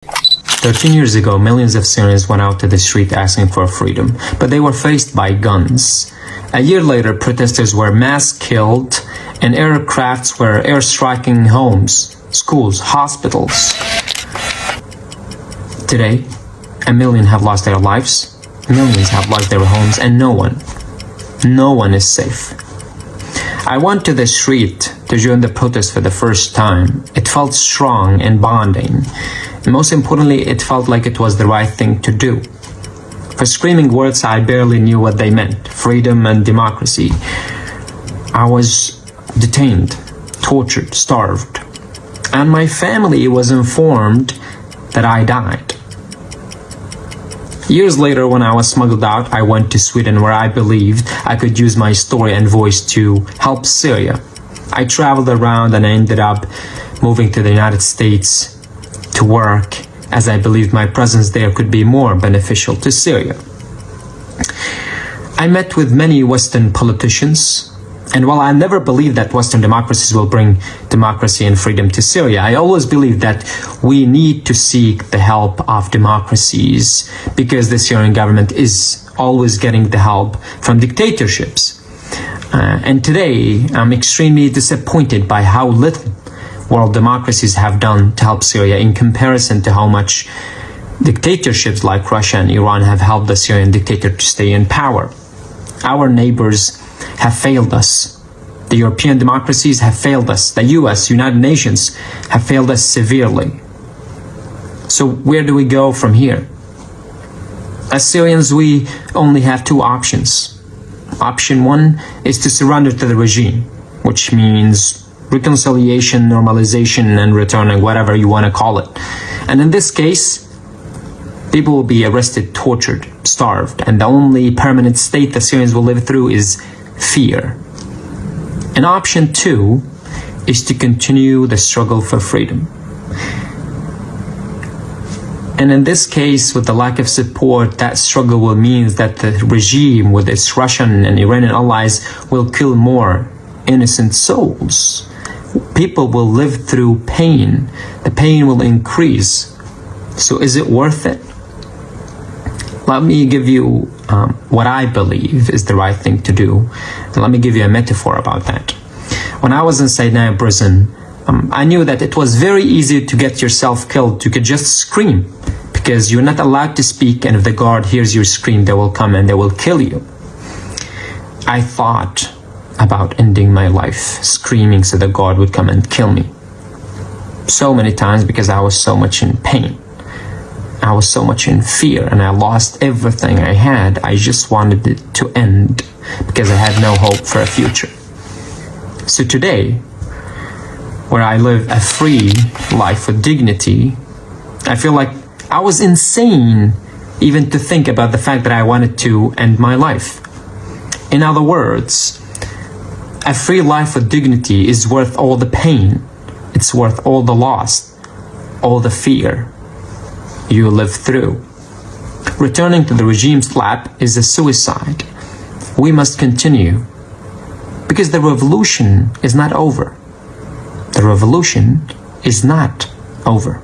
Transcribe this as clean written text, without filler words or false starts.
13 years ago, millions of Syrians went out to the street asking for freedom, but they were faced by guns. A year later, protesters were mass killed and aircrafts were airstriking homes, schools, hospitals. Today, 1 million have lost their lives, millions have lost their homes, and no one is safe. I went to the street to join the protest for the first time. It felt strong and bonding. And most importantly, it felt like it was the right thing to do. For screaming words I barely knew what they meant, freedom and democracy. I was detained, tortured, starved, and my family was informed that I died. Years later, when I was smuggled out, I went to Sweden, where I believed I could use my story and voice to help Syria. I traveled around and I ended up moving to the United States to work, as I believed my presence there could be more beneficial to Syria. I met with many Western politicians, and while I never believed that Western democracies will bring democracy and freedom to Syria, I always believed that we need to seek the help of democracies, because the Syrian government is always getting the help from dictatorships. And today, I'm extremely disappointed by how little world democracies have done to help Syria in comparison to how much dictatorships like Russia and Iran have helped the Syrian dictator to stay in power. Our neighbors have failed us. The European democracies have failed us. The US, United Nations, have failed us severely. So where do we go from here? As Syrians, we only have two options. Option one is to surrender to the regime, which means reconciliation, normalization, and returning, whatever you want to call it. And in this case, people will be arrested, tortured, starved, and the only permanent state the Syrians will live through is fear. And option two is to continue the struggle for freedom. And in this case, with the lack of support, that struggle will mean that the regime with its Russian and Iranian allies will kill more innocent souls. People will live through pain. The pain will increase. So is it worth it? Let me give you what I believe is the right thing to do. And let me give you a metaphor about that. When I was in Sinai prison, I knew that it was very easy to get yourself killed. You could just scream because you're not allowed to speak, and if the guard hears your scream, they will come and they will kill you. I thought about ending my life screaming so the guard would come and kill me. So many times, because I was so much in pain. I was so much in fear, and I lost everything I had. I just wanted it to end because I had no hope for a future. So today, where I live a free life with dignity, I feel like I was insane even to think about the fact that I wanted to end my life. In other words, a free life with dignity is worth all the pain. It's worth all the loss, all the fear you live through. Returning to the regime's lap is a suicide. We must continue, because the revolution is not over. The revolution is not over.